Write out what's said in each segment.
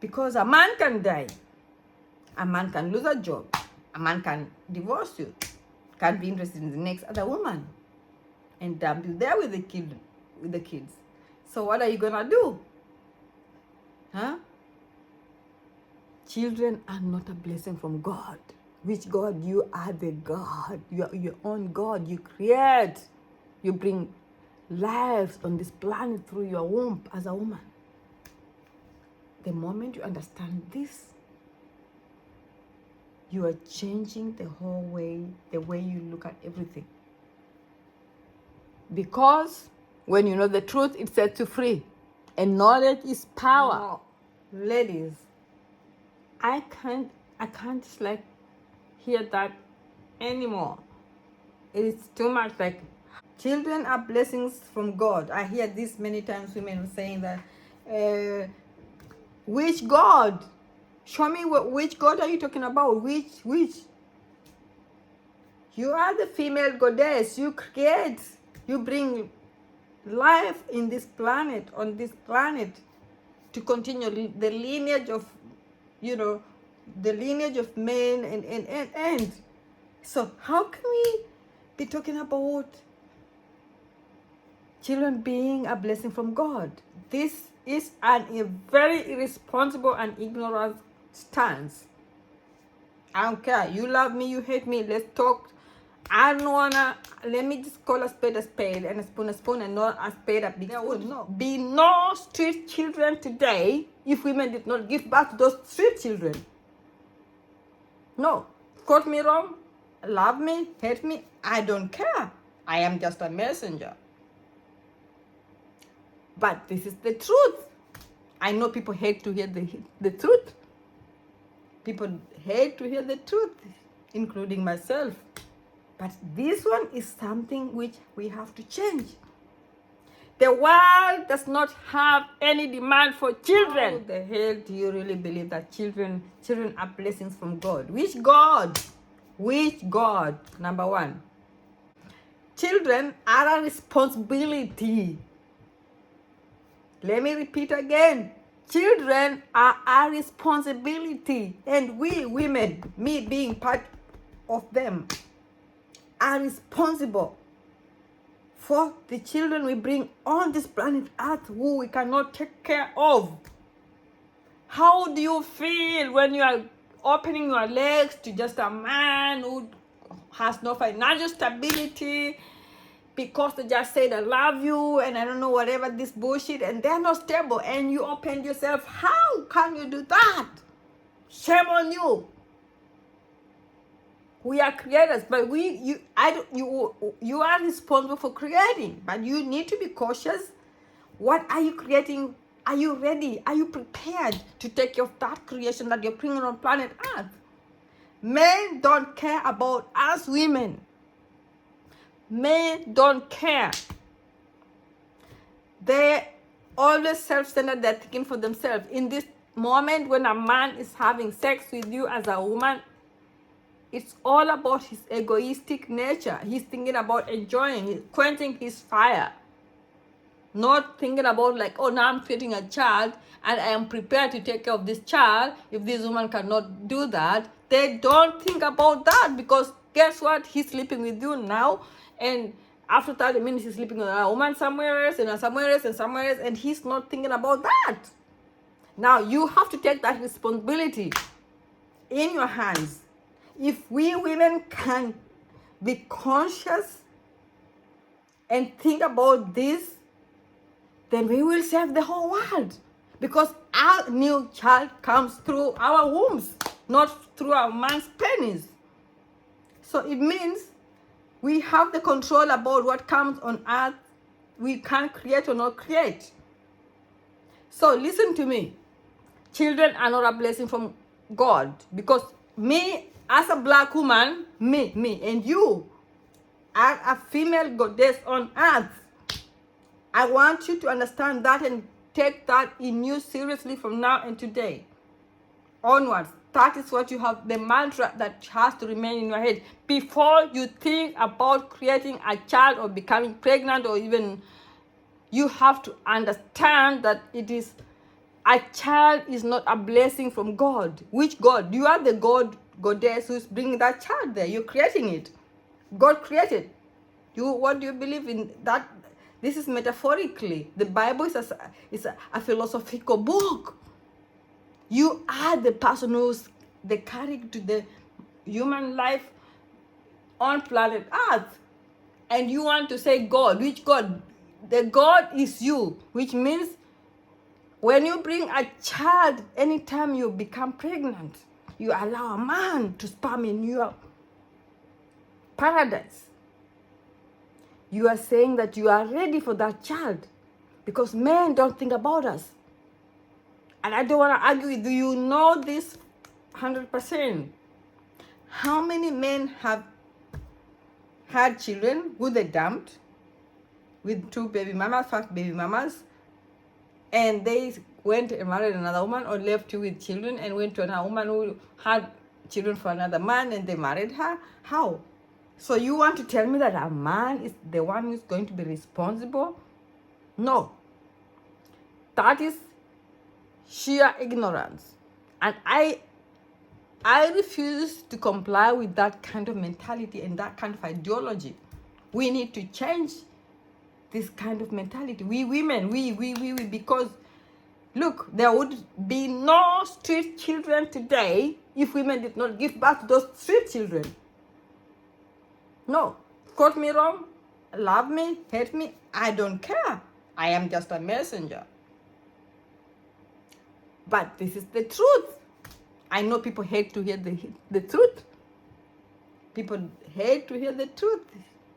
Because a man can die. A man can lose a job. A man can divorce you. Can't be interested in the next other woman. And dump you there with the kids. So what are you gonna do? Huh? Children are not a blessing from God. Which God? You are the God. You are your own God. You create. You bring lives on this planet through your womb as a woman. The moment you understand this, you are changing the way you look at everything. Because when you know the truth, it sets you free. And knowledge is power. No. Ladies, I can't like hear that anymore. It's too much. Like, children are blessings from God. I hear this many times, women saying that, which God? Show me which God are you talking about? Which? You are the female goddess. You create. You bring life in this planet, on this planet, to continue the lineage of, the lineage of men and. So how can we be talking about children being a blessing from God? This is a very irresponsible and ignorant stance. I don't care. You love me, you hate me. Let's talk. I don't wanna. Let me just call a spade and a spoon, and not a spade a big spoon. There would be no street children today if women did not give birth to those street children. No, quote me wrong. Love me, hate me. I don't care. I am just a messenger. But this is the truth. I know people hate to hear the truth. People hate to hear the truth, including myself. But this one is something which we have to change. The world does not have any demand for children. How the hell do you really believe that children are blessings from God? Which God? Which God? Number one. Children are a responsibility. Let me repeat again. Children are a responsibility. And we women, me being part of them, are responsible for the children we bring on this planet Earth who we cannot take care of. How do you feel when you are opening your legs to just a man who has no financial stability because they just said I love you and I don't know whatever this bullshit, and they're not stable, and you opened yourself? How can you do that? Shame on you. We are creators, but you are responsible for creating, but you need to be cautious. What are you creating? Are you ready? Are you prepared to take care of that creation that you're bringing on planet Earth? Men don't care about us women. Men don't care. They're always self-centered. They're thinking for themselves. In this moment when a man is having sex with you as a woman, it's all about his egoistic nature. He's thinking about enjoying, quenching his fire. Not thinking about like, oh, now I'm creating a child and I am prepared to take care of this child. If this woman cannot do that, they don't think about that, because guess what? He's sleeping with you now, and after 30 minutes he's sleeping with a woman somewhere else and somewhere else and somewhere else, and he's not thinking about that. Now you have to take that responsibility in your hands. If we women can be conscious and think about this, then we will save the whole world. Because our new child comes through our wombs, not through our man's penis. So it means we have the control about what comes on earth. We can't create or not create. So listen to me. Children are not a blessing from God, because me, as a black woman, me, and you are a female goddess on earth. I want you to understand that and take that in you seriously from now and today onwards. That is what you have, the mantra that has to remain in your head before you think about creating a child or becoming pregnant, or even, you have to understand that it is A child is not a blessing from God. Which God? You are the goddess who's bringing that child there. You're creating it. God created. What do you believe in that? This is metaphorically. The Bible is a philosophical book. You are the person who's the character to the human life on planet Earth. And you want to say God. Which God? The God is you, which means when you bring a child, anytime you become pregnant, you allow a man to sperm in your paradise. You are saying that you are ready for that child because men don't think about us. And I don't want to argue with you. You know this 100%. How many men have had children who they dumped with 2 baby mamas, 5 baby mamas, and they went and married another woman or left you with children and went to another woman who had children for another man and they married her? How? So you want to tell me that a man is the one who's going to be responsible? No. That is sheer ignorance. And I refuse to comply with that kind of mentality and that kind of ideology. We need to change this kind of mentality. We women, we, because look, there would be no street children today if women did not give birth to those street children. No, quote me wrong, love me, hate me, I don't care. I am just a messenger. But this is the truth. I know people hate to hear the truth. People hate to hear the truth,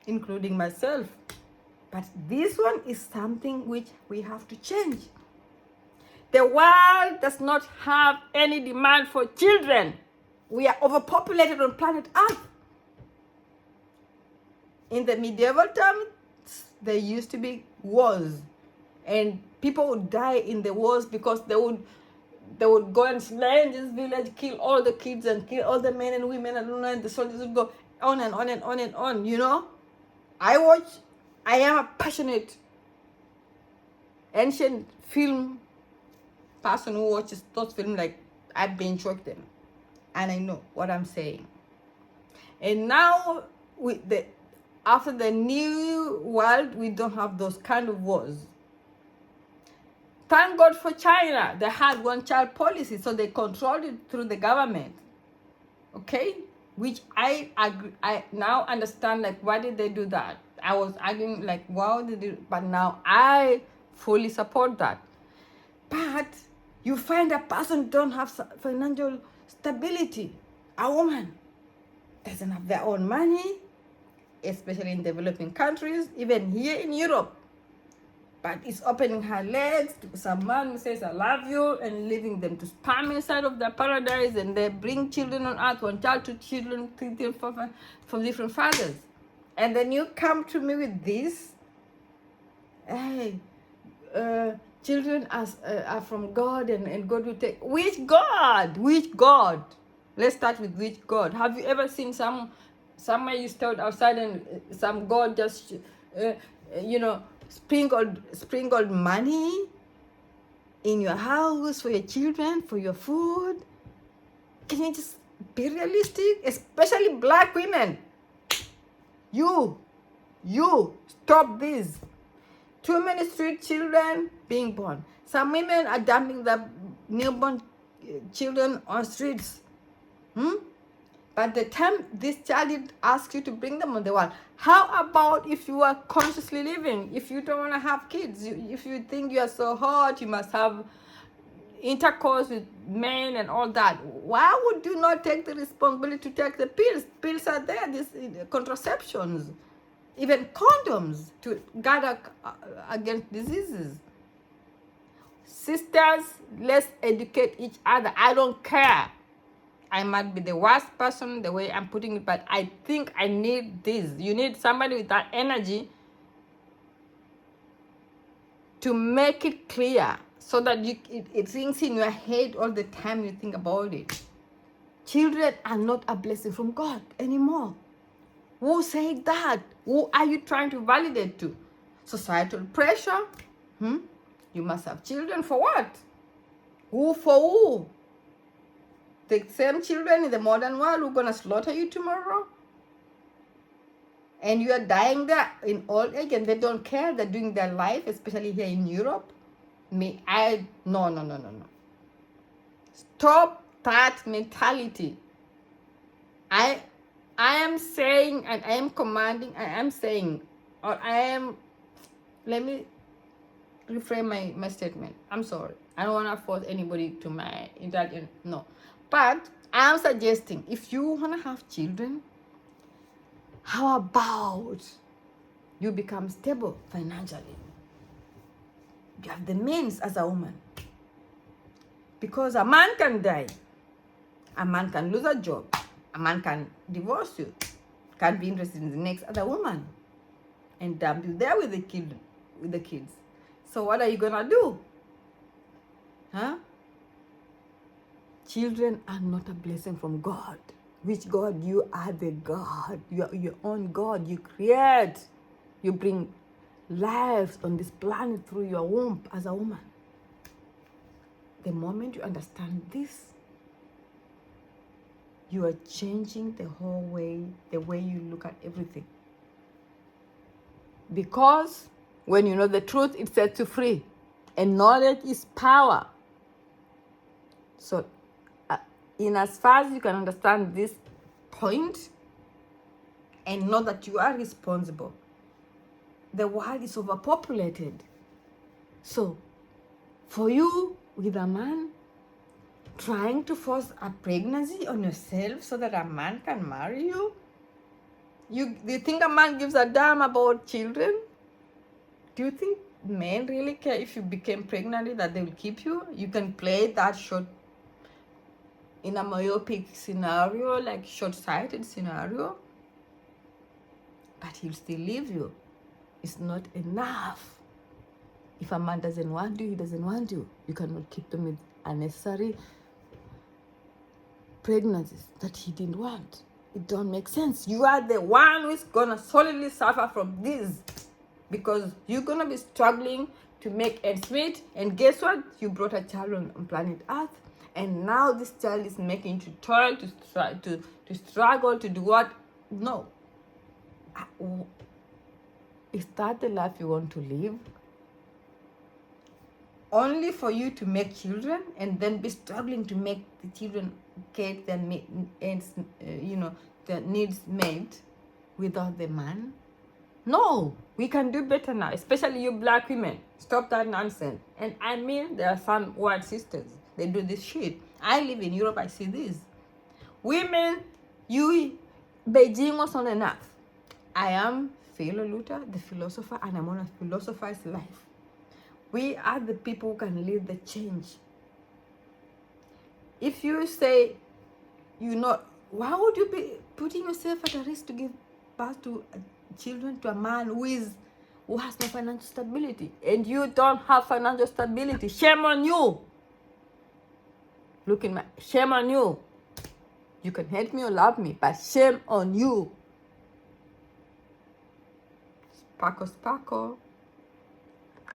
including myself. But this one is something which we have to change. The world does not have any demand for children. We are overpopulated on planet Earth. In the medieval times, there used to be wars. And people would die in the wars because they would go and slay in this village, kill all the kids and kill all the men and women, and the soldiers would go on and on and on and on, you know. I am a passionate ancient film person who watches those films. Like, I binge watch them and I know what I'm saying. And now after the new world, we don't have those kind of wars. Thank God for China. They had one-child policy, so they controlled it through the government. Okay? Which I agree. I now understand, like, why did they do that? I was arguing, like, wow, they did, but now I fully support that. But you find a person don't have financial stability. A woman doesn't have their own money, especially in developing countries, even here in Europe. But it's opening her legs to some man who says, I love you, and leaving them to sperm inside of their paradise, and they bring children on earth, 1 child, 2 children, 3 children from different fathers. And then you come to me with this, hey, children are from God, and God will take. Which God? Which God? Let's start with which God. Have you ever seen somewhere you stood outside and some God just, sprinkled money in your house for your children, for your food? Can you just be realistic? Especially black women. You stop this. Too many street children being born. Some women are dumping their newborn children on streets. But the time this child asks you to bring them on the world, how about if you are consciously living? If you don't want to have kids, if you think you are so hot, you must have intercourse with men and all that. Why would you not take the responsibility to take the pills? Pills are there, these contraceptions, even condoms to guard against diseases. Sisters, let's educate each other. I don't care. I might be the worst person the way I'm putting it, but I think I need this. You need somebody with that energy to make it clear so that it rings in your head all the time you think about it. Children are not a blessing from God anymore. Who said that? Who are you trying to validate to? Societal pressure? You must have children for what? Who for who? The same children in the modern world who are going to slaughter you tomorrow? And you are dying there in old age and they don't care. They're doing their life, especially here in Europe. No. Stop that mentality. I am saying, and I am commanding, I am saying, or I am, let me reframe my statement. I'm sorry. I don't want to force anybody to my Italian, no. But I am suggesting, if you want to have children, how about you become stable financially? You have the means as a woman. Because a man can die. A man can lose a job. A man can divorce you. Can't be interested in the next other woman. And dump you there with the kids. So what are you gonna do? Huh? Children are not a blessing from God. Which God? You are the God. You are your own God. You create. You bring lives on this planet through your womb as a woman. The moment you understand this, you are changing the whole way, the way you look at everything. Because when you know the truth, it sets you free. And knowledge is power. So, in as far as you can understand this point and know that you are responsible, the world is overpopulated. So, for you, with a man, trying to force a pregnancy on yourself so that a man can marry you? Do you think a man gives a damn about children? Do you think men really care if you became pregnant that they will keep you? You can play that short in a myopic scenario, like short-sighted scenario, but he'll still leave you. It's not enough. If a man doesn't want you, he doesn't want you. You cannot keep them with unnecessary pregnancies that he didn't want. It don't make sense. You are the one who's gonna solidly suffer from this, because you're gonna be struggling to make ends meet. And guess what? You brought a child on planet Earth, and now this child is making you toil, to struggle, to do what? No. Is that the life you want to live? Only for you to make children and then be struggling to make the children get their their needs met without the man? No, we can do better now, especially you black women. Stop that nonsense. And I mean, there are some white sisters, they do this shit. I live in Europe, I see this. Women, Beijing was not enough. I am Philo Luther, the philosopher, and I'm on a philosopher's life. We are the people who can lead the change. If you say, why would you be putting yourself at a risk to give birth to children to a man who has no financial stability, and you don't have financial stability? Shame on you. Shame on you. You can hate me or love me, but shame on you. Sparkle, sparkle.